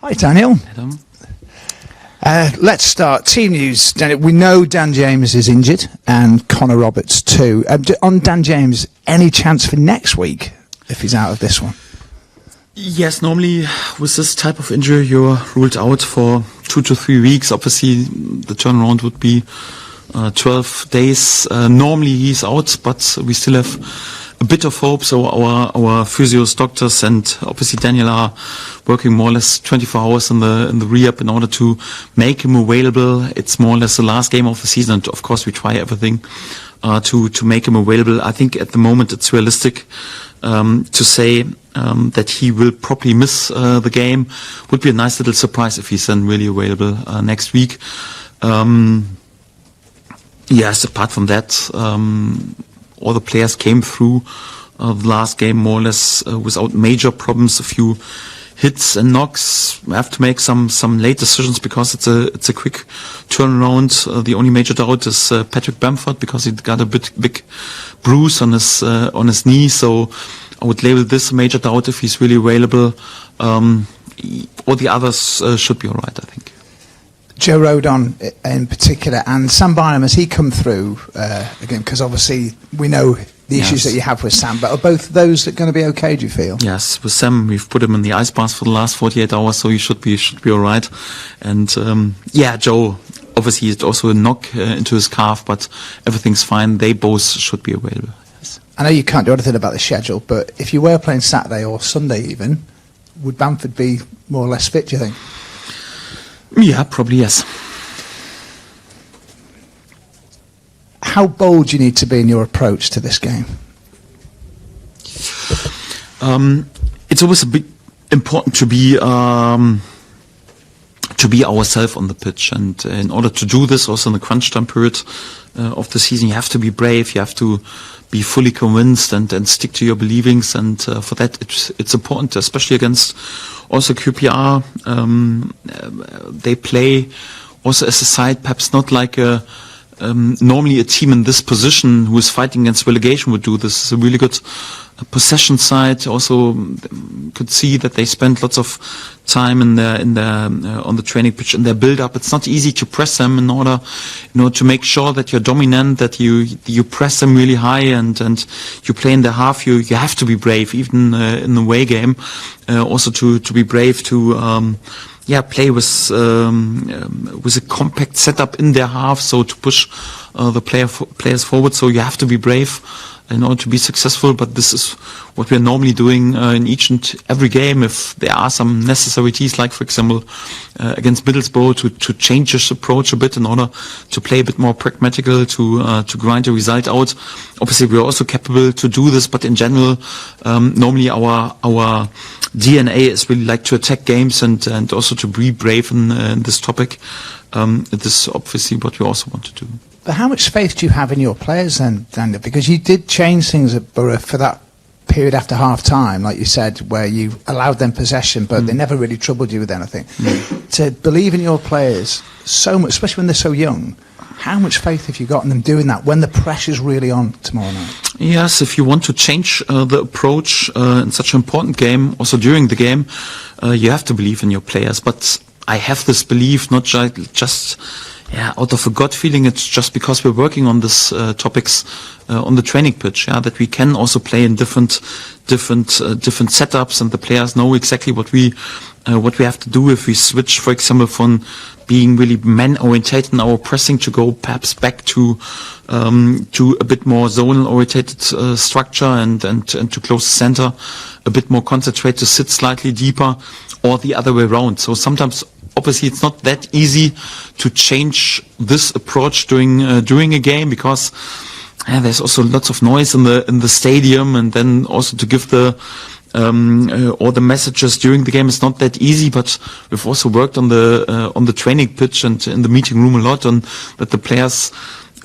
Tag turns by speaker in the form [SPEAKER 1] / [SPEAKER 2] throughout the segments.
[SPEAKER 1] Hi, Daniel.
[SPEAKER 2] Adam.
[SPEAKER 1] Let's start. Team news. Daniel, we know Dan James is injured and Connor Roberts too. On Dan James, any chance for next week if he's out of this one?
[SPEAKER 2] Yes, normally with this type of injury you're ruled out for 2 to 3 weeks. Obviously the turnaround would be 12 days. Normally he's out, but we still have a bit of hope. So our physios, doctors, and obviously Daniel are working more or less 24 hours in the rehab in order to make him available. It's more or less the last game of the season, and of course we try everything to make him available. I think at the moment it's realistic to say that he will probably miss the game. Would be a nice little surprise if he's then really available next week. Yes, apart from that, all the players came through the last game more or less without major problems. A few hits and knocks. We have to make some late decisions because it's a quick turnaround. The only major doubt is Patrick Bamford because he got a big bruise on his knee. So I would label this a major doubt if he's really available. All the others should be all right, I think.
[SPEAKER 1] Joe Rodon in particular, and Sam Bynum, has he come through again? Because obviously we know the issues that you have with Sam, but are both of those going to be okay, do you feel?
[SPEAKER 2] Yes, with Sam we've put him in the ice bath for the last 48 hours, so he should be all right. And Joe, obviously it's also a knock into his calf, but everything's fine. They both should be available. Yes.
[SPEAKER 1] I know you can't do anything about the schedule, but if you were playing Saturday or Sunday even, would Bamford be more or less fit, do you think?
[SPEAKER 2] Yeah, probably yes.
[SPEAKER 1] How bold do you need to be in your approach to this game?
[SPEAKER 2] It's always a bit important to be ourselves on the pitch, and in order to do this, also in the crunch time period of the season, you have to be brave. You have to be fully convinced and stick to your beliefs. And for that, it's important, especially against also QPR. They play also as a side, perhaps not like normally a team in this position who is fighting against relegation would do. This is a really good possession side. Also could see that they spend lots of time on the training pitch in their build up. It's not easy to press them in order to make sure that you're dominant, that you press them really high and you play in the half. You have to be brave, even in the away game. Also to be brave to play with a compact setup in their half, so to push the players forward. So you have to be brave in order to be successful, but this is what we're normally doing in each and every game. If there are some necessities, like for example against Middlesbrough, to change this approach a bit in order to play a bit more pragmatical, to grind a result out. Obviously we're also capable to do this, but in general normally our DNA is really like to attack games and also to be brave in this topic. This is obviously what we also want to do.
[SPEAKER 1] But how much faith do you have in your players then, Daniel? Because you did change things at Borough for that period after half-time, like you said, where you allowed them possession, but they never really troubled you with anything. To believe in your players so much, especially when they're so young, how much faith have you got in them doing that when the pressure's really on tomorrow night?
[SPEAKER 2] Yes, if you want to change the approach in such an important game, also during the game, you have to believe in your players. But I have this belief not just out of a gut feeling. It's just because we're working on this topics on the training pitch, that we can also play in different setups, and the players know exactly what we have to do. If we switch, for example, from being really man-orientated in our pressing to go perhaps back to a bit more zonal-orientated structure and to close the center, a bit more concentrate to sit slightly deeper, or the other way around. So sometimes, obviously, it's not that easy to change this approach during a game, because there's also lots of noise in the stadium, and then also to give all the messages during the game is not that easy. But we've also worked on the training pitch and in the meeting room a lot on that the players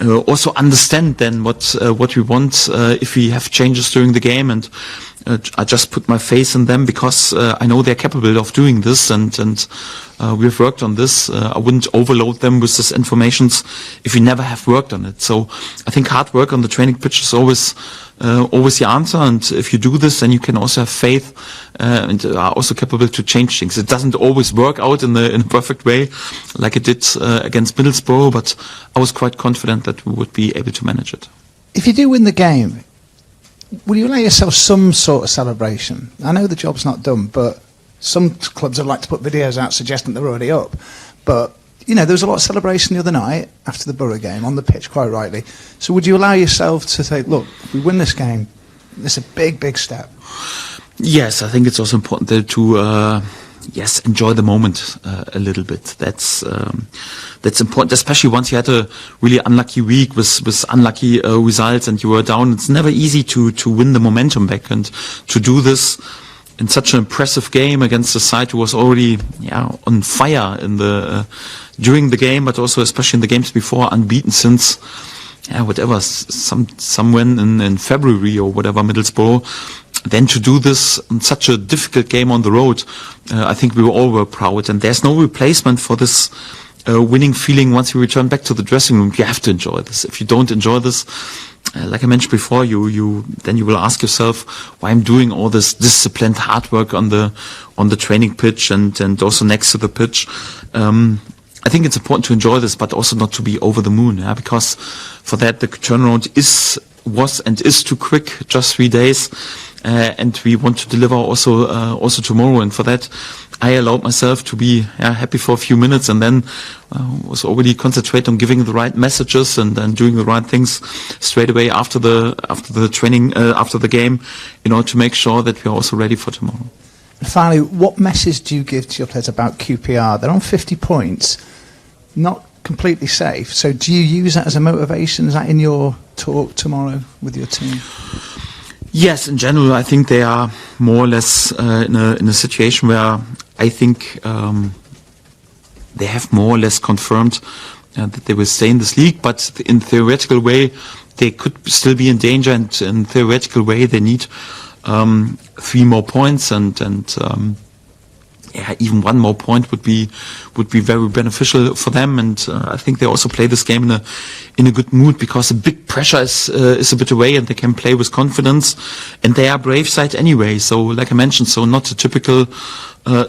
[SPEAKER 2] also understand then what we want if we have changes during the game. And I just put my faith in them because I know they're capable of doing this, and we've worked on this. I wouldn't overload them with this informations if we never have worked on it. So I think hard work on the training pitch is always the answer, and if you do this, then you can also have faith and are also capable to change things. It doesn't always work out in a perfect way like it did against Middlesbrough, but I was quite confident that we would be able to manage it.
[SPEAKER 1] If you do win the game, will you allow yourself some sort of celebration? I know the job's not done, but some clubs would like to put videos out suggesting they're already up. But, you know, there was a lot of celebration the other night after the Borough game on the pitch, quite rightly. So would you allow yourself to say, look, if we win this game, it's a big, big step?
[SPEAKER 2] Yes, I think it's also important to enjoy the moment a little bit. That's important, especially once you had a really unlucky week with unlucky results and you were down. It's never easy to win the momentum back, and to do this in such an impressive game against a side who was already on fire in the during the game, but also especially in the games before, unbeaten since somewhere in February or whatever, Middlesbrough. Then to do this in such a difficult game on the road, I think we all were proud, and there's no replacement for this winning feeling once you return back to the dressing room. You have to enjoy this. If you don't enjoy this, like I mentioned before, then you will ask yourself why I'm doing all this disciplined hard work on the training pitch and also next to the pitch. I think it's important to enjoy this, but also not to be over the moon, because for that the turnaround was and is too quick, just 3 days, and we want to deliver also tomorrow, and for that I allowed myself to be happy for a few minutes, and then was already concentrate on giving the right messages and doing the right things straight away after the training, after the game, in order to make sure that we are also ready for tomorrow.
[SPEAKER 1] Finally, what message do you give to your players about QPR? They're on 50 points, not completely safe. So do you use that as a motivation? Is that in your talk tomorrow with your team?
[SPEAKER 2] Yes, in general, I think they are more or less in a situation where I think they have more or less confirmed that they will stay in this league, but in theoretical way they could still be in danger, and in theoretical way they need 3 more points, and even 1 more point would be very beneficial for them. And I think they also play this game in a good mood, because the big pressure is a bit away, and they can play with confidence. And they are a brave side anyway. So, like I mentioned, so not a typical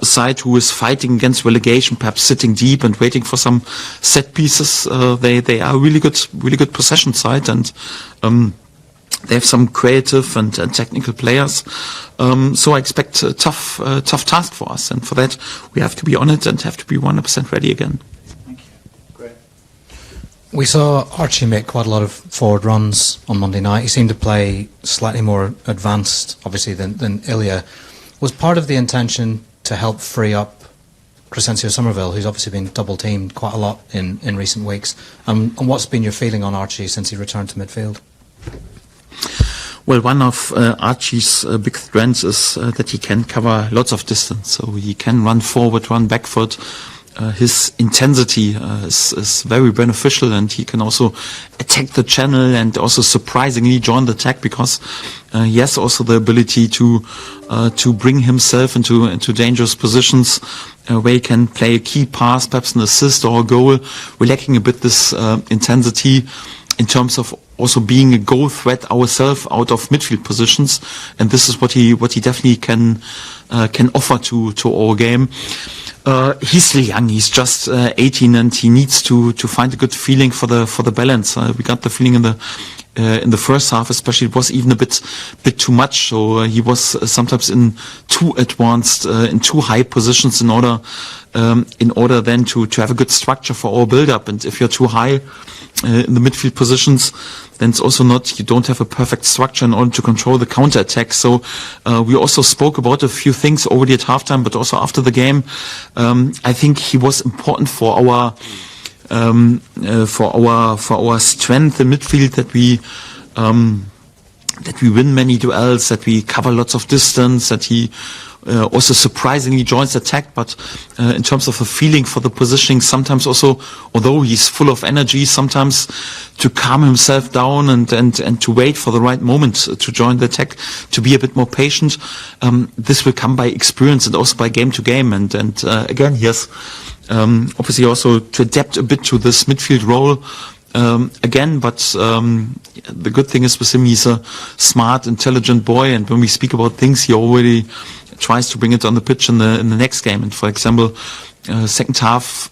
[SPEAKER 2] side who is fighting against relegation, perhaps sitting deep and waiting for some set pieces. They are a really good possession side, and they have some creative and technical players. So I expect a tough task for us. And for that, we have to be on it and have to be 100% ready again.
[SPEAKER 1] Thank you. Great.
[SPEAKER 3] We saw Archie make quite a lot of forward runs on Monday night. He seemed to play slightly more advanced, obviously, than Ilya. Was part of the intention to help free up Crescencio Somerville, who's obviously been double-teamed quite a lot in recent weeks? And what's been your feeling on Archie since he returned to midfield?
[SPEAKER 2] Well, one of Archie's big strengths is that he can cover lots of distance. So he can run forward, run backward. His intensity is very beneficial, and he can also attack the channel and also surprisingly join the attack, because he has also the ability to bring himself into dangerous positions where he can play a key pass, perhaps an assist or a goal. We're lacking a bit this intensity in terms of also being a goal threat ourselves out of midfield positions, and this is what he definitely can offer to our game. He's still young. He's just 18, and he needs to find a good feeling for the balance. We got the feeling in the first half, especially, it was even a bit too much. So he was sometimes in too advanced, in too high positions in order then to have a good structure for our build-up. And if you're too high in the midfield positions, then it's also you don't have a perfect structure in order to control the counter-attack. So we also spoke about a few things already at halftime, but also after the game. I think he was important for our strength in midfield, that we win many duels, that we cover lots of distance, that he also surprisingly joins attack, but in terms of the feeling for the positioning, sometimes also, although he's full of energy, sometimes to calm himself down and to wait for the right moment to join the attack, to be a bit more patient. This will come by experience and also by game to game. And again, he has obviously also to adapt a bit to this midfield role. Again, but the good thing is with him, he's a smart, intelligent boy, and when we speak about things, he already tries to bring it on the pitch in the next game. And for example, second half,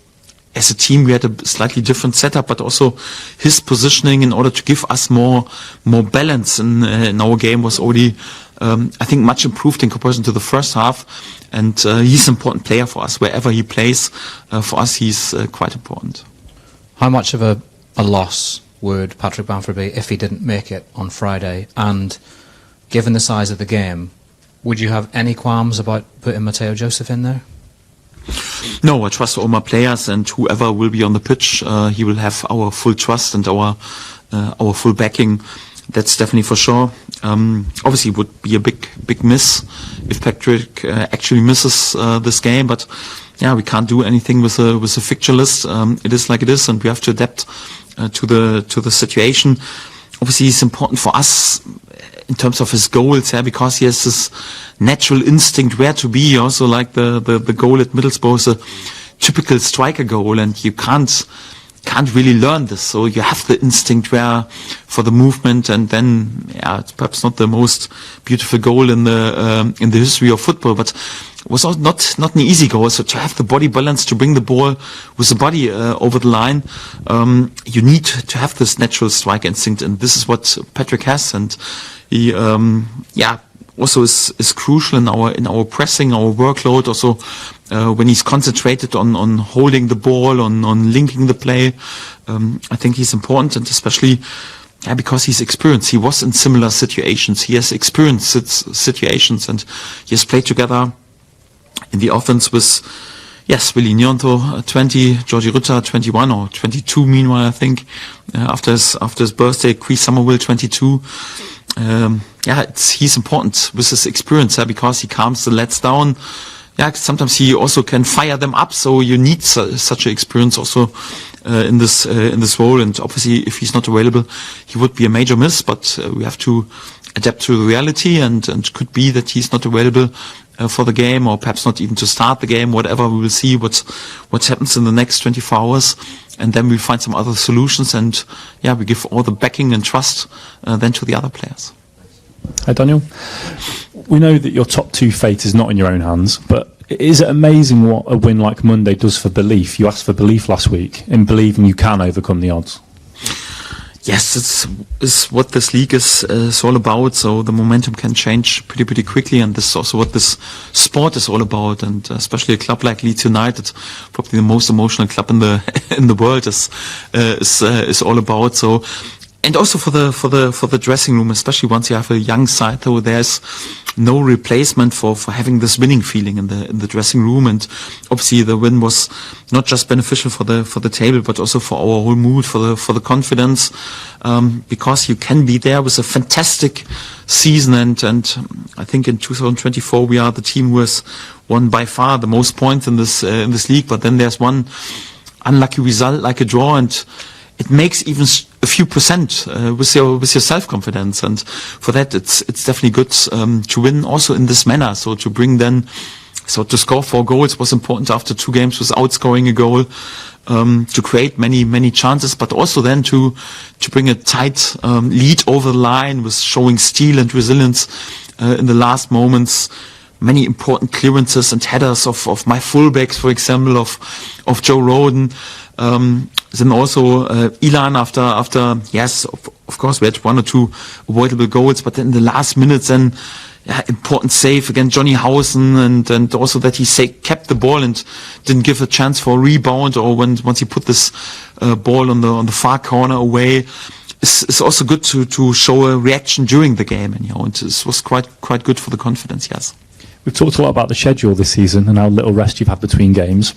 [SPEAKER 2] as a team, we had a slightly different setup, but also his positioning in order to give us more balance in our game was already, I think, much improved in comparison to the first half. And he's an important player for us wherever he plays. For us, he's quite important.
[SPEAKER 3] How much of a loss would Patrick Bamford be if he didn't make it on Friday? And given the size of the game, would you have any qualms about putting Mateo Joseph in there?
[SPEAKER 2] No, I trust all my players, and whoever will be on the pitch, he will have our full trust and our full backing. That's definitely for sure. Obviously, it would be a big miss if Patrick actually misses this game, but yeah, we can't do anything with a fixture list. It is like it is, and we have to adapt to the situation. Obviously, it's important for us in terms of his goals, because he has this natural instinct where to be. Also, like the goal at Middlesbrough is a typical striker goal, and you can't really learn this. So you have the instinct where for the movement, and then it's perhaps not the most beautiful goal in the history of football, but it was not an easy goal. So to have the body balance to bring the ball with the body over the line, you need to have this natural strike instinct, and this is what Patrick has, and he also is crucial in our pressing, our workload. Also when he's concentrated on holding the ball, on linking the play, I think he's important, and especially because he's experienced. He was in similar situations. He has experienced situations, and he has played together in the offense with, Willy Nyonto, 20, Georgie Rutter, 21 or 22 meanwhile, I think, after his birthday, Chris Summerville, 22. He's important with his experience because he calms the lads down. Sometimes he also can fire them up, so you need such an experience also in this role. And obviously, if he's not available, he would be a major miss. But we have to adapt to the reality, and could be that he's not available for the game, or perhaps not even to start the game. Whatever, we will see what happens in the next 24 hours, and then we'll find some other solutions. And we give all the backing and trust then to the other players.
[SPEAKER 4] Hi Daniel. We know that your top two fate is not in your own hands, but is it amazing what a win like Monday does for belief? You asked for belief last week, in believing you can overcome the odds.
[SPEAKER 2] Yes, it's what this league is all about. So the momentum can change pretty quickly, and this is also what this sport is all about. And especially a club like Leeds United, probably the most emotional club in the world, is all about. So. And also for the dressing room, especially once you have a young side, though, there's no replacement for having this winning feeling in the dressing room. And obviously the win was not just beneficial for the table, but also for our whole mood, for the confidence, because you can be there with a fantastic season. And I think in 2024 we are the team who has won by far the most points in this league. But then there's one unlucky result like a draw, and it makes even a few percent with your self-confidence, and for that it's definitely good to win also in this manner. So to score 4 goals was important after 2 games without scoring a goal, to create many chances, but also then to bring a tight lead over the line with showing steel and resilience in the last moments. Many important clearances and headers of my fullbacks, for example, of Joe Roden. Then also Ilan after yes, of course we had 1 or 2 avoidable goals, but then in the last minutes then important save against Johnny Hausen, and also that he kept the ball and didn't give a chance for a rebound, or once he put this ball on the far corner away. It's also good to show a reaction during the game, and this was quite good for the confidence. Yes.
[SPEAKER 4] We've talked a lot about the schedule this season and how little rest you've had between games.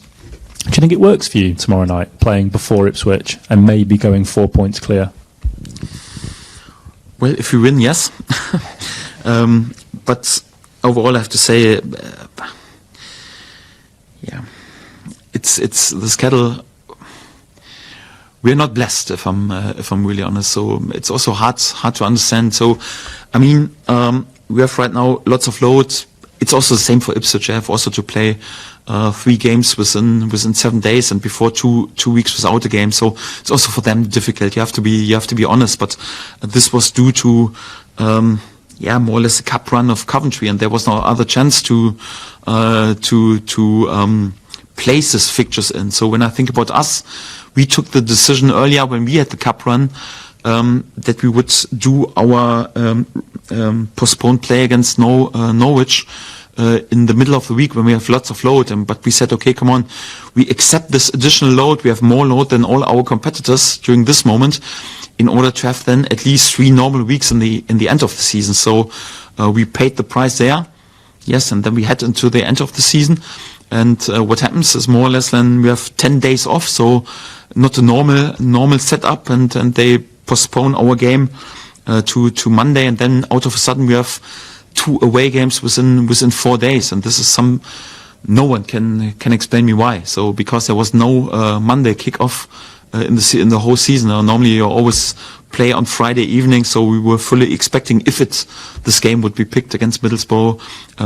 [SPEAKER 4] Do you think it works for you tomorrow night, playing before Ipswich and maybe going 4 points clear?
[SPEAKER 2] Well, if we win, yes. But overall, I have to say, it's the schedule. We're not blessed, if I'm really honest. So it's also hard to understand. So, I mean, we have right now lots of load. It's also the same for Ipswich. I have also to play 3 games within 7 days, and before two weeks without a game. So it's also for them difficult. You have to be honest. But this was due to more or less the cup run of Coventry, and there was no other chance to place these fixtures in. So when I think about us, we took the decision earlier when we had the cup run that we would do our postponed play against Norwich in the middle of the week when we have lots of load. But we said, okay, come on, we accept this additional load. We have more load than all our competitors during this moment, in order to have then at least 3 normal weeks in the end of the season. So we paid the price there, yes, and then we head into the end of the season. And what happens is more or less then we have 10 days off, so not a normal setup, and they postpone our game to Monday, and then out of a sudden we have 2 away games within 4 days, and this is no one can explain me why. So because there was no Monday kickoff in the whole season. Normally you always play on Friday evening, so we were fully expecting if this game would be picked against Middlesbrough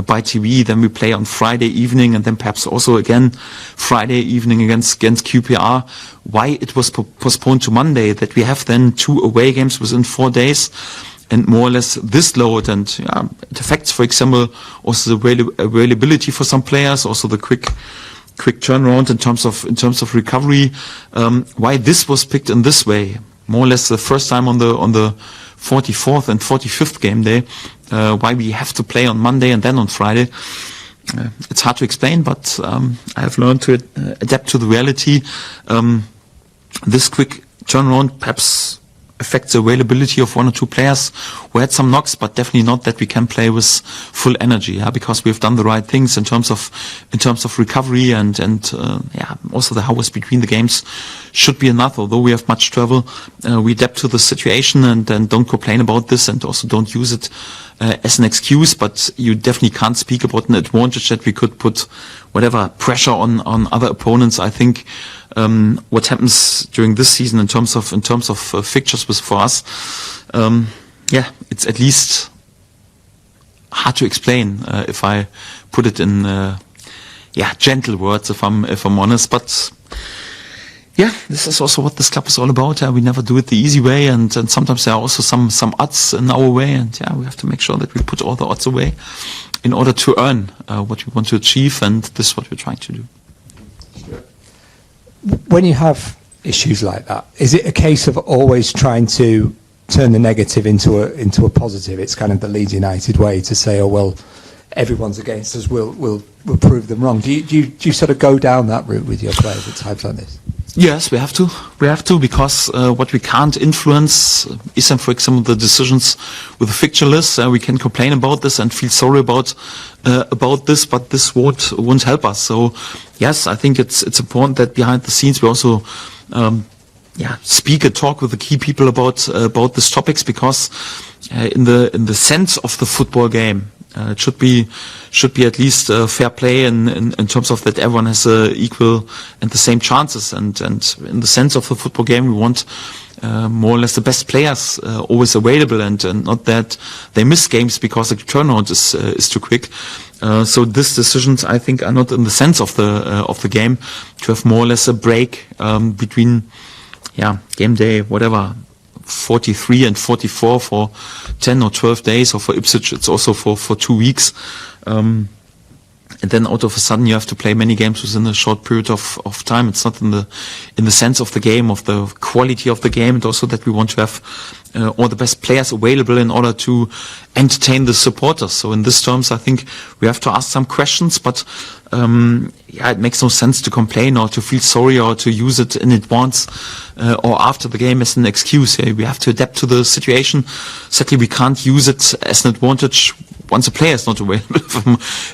[SPEAKER 2] by TV, then we play on Friday evening, and then perhaps also again Friday evening against QPR. Why it was postponed to Monday, that we have then 2 away games within 4 days, and more or less this load, and it affects, for example, also the availability for some players, also the quick turnaround in terms of recovery. Why this was picked in this way, more or less the first time on the 44th and 45th game day, why we have to play on Monday and then on Friday. It's hard to explain, but I have learned to adapt to the reality. This quick turnaround perhaps affects the availability of 1 or 2 players who had some knocks, but definitely not that we can play with full energy, because we've done the right things in terms of recovery, and also the hours between the games should be enough. Although we have much travel, we adapt to the situation and don't complain about this, and also don't use it as an excuse. But you definitely can't speak about an advantage that we could put whatever pressure on other opponents. I think what happens during this season in terms of fixtures was for us, it's at least hard to explain if I put it in gentle words, if I'm honest. But this is also what this club is all about. We never do it the easy way, and sometimes there are also some odds in our way, and we have to make sure that we put all the odds away in order to earn what we want to achieve, and this is what we're trying to do.
[SPEAKER 5] When you have issues like that, is it a case of always trying to turn the negative into a positive? It's kind of the Leeds United way to say, oh well, everyone's against us, we'll prove them wrong. Do you sort of go down that route with your players at times like this?
[SPEAKER 2] Yes, we have to, because what we can't influence is, for example, the decisions with the fixture list. We can complain about this and feel sorry about this, but this won't help us. So yes, I think it's important that behind the scenes we also speak and talk with the key people about these topics, because in the sense of the football game, it should be at least fair play in terms of that everyone has equal and the same chances, and in the sense of the football game, we want more or less the best players always available, and not that they miss games because the turnaround is too quick. So these decisions, I think, are not in the sense of the game, to have more or less a break between game day, whatever, 43 and 44 for 10 or 12 days, or for Ipswich it's also for 2 weeks, and then out of a sudden you have to play many games within a short period of time. It's not in the sense of the game, of the quality of the game, and also that we want to have all the best players available in order to entertain the supporters. So in this terms, I think we have to ask some questions, but it makes no sense to complain or to feel sorry or to use it in advance or after the game as an excuse. We have to adapt to the situation. Certainly we can't use it as an advantage once a player is not available,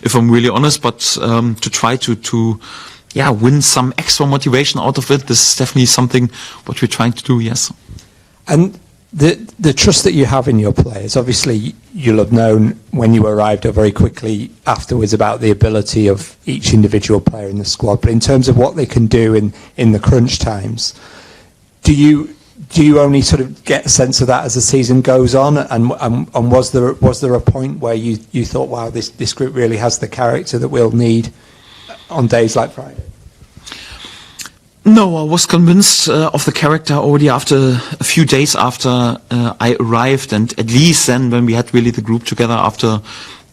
[SPEAKER 2] if I'm really honest, but to try to win some extra motivation out of it, this is definitely something what we're trying to do, yes.
[SPEAKER 5] And The trust that you have in your players, obviously you'll have known when you arrived or very quickly afterwards about the ability of each individual player in the squad, but in terms of what they can do in the crunch times, do you only sort of get a sense of that as the season goes on, and was there a point where you thought, wow, this group really has the character that we'll need on days like Friday?
[SPEAKER 2] No, I was convinced of the character already after a few days after I arrived, and at least then when we had really the group together after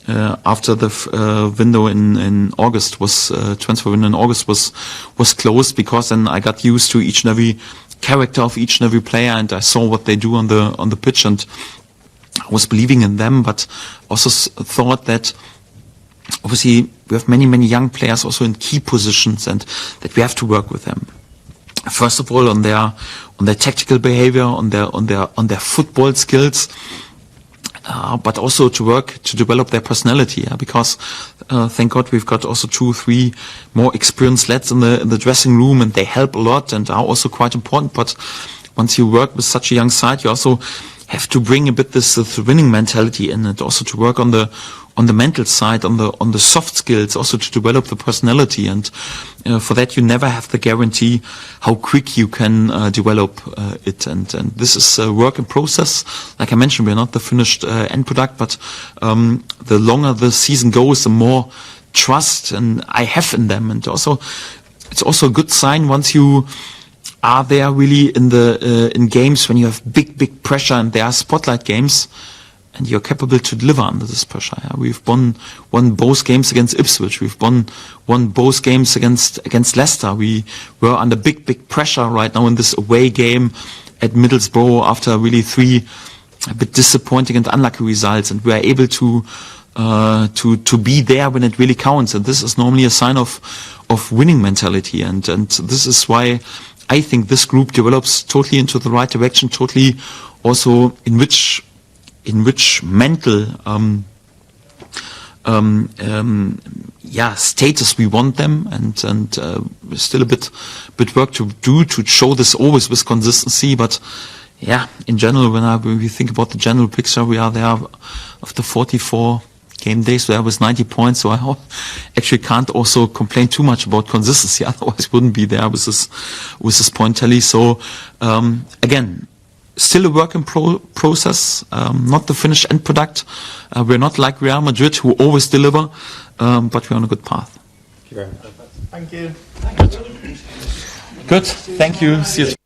[SPEAKER 2] the window in August was transfer window in August was closed, because then I got used to each and every character of each and every player, and I saw what they do on the pitch, and I was believing in them, but also thought that obviously we have many young players also in key positions, and that we have to work with them. First of all, on their tactical behavior, on their football skills, but also to work to develop their personality. Because thank God we've got also 2-3 more experienced lads in the dressing room, and they help a lot and are also quite important. But once you work with such a young side, you also have to bring a bit this winning mentality in, and also to work on the mental side, on the soft skills, also to develop the personality. And for that, you never have the guarantee how quick you can develop it. And this is a work in process. Like I mentioned, we're not the finished end product, but the longer the season goes, the more trust and I have in them. And also, it's also a good sign once you are there really in games when you have big pressure and there are spotlight games, and you're capable to deliver under this pressure. Yeah? We've won both games against Ipswich. We've won both games against Leicester. We were under big pressure right now in this away game at Middlesbrough after really 3 a bit disappointing and unlucky results, and we are able to be there when it really counts. And this is normally a sign of winning mentality. And this is why I think this group develops totally into the right direction, totally also in which mental status we want them, and still a bit work to do to show this always with consistency. But yeah, in general, when we think about the general picture, we are there after 44 game days there with 90 points, so I actually can't also complain too much about consistency, otherwise wouldn't be there with this point tally. So again, still a work in process, not the finished end product. We're not like Real Madrid, who always deliver, but we're on a good path.
[SPEAKER 5] Thank you very much.
[SPEAKER 2] Thank you. Good. Thank you. See you.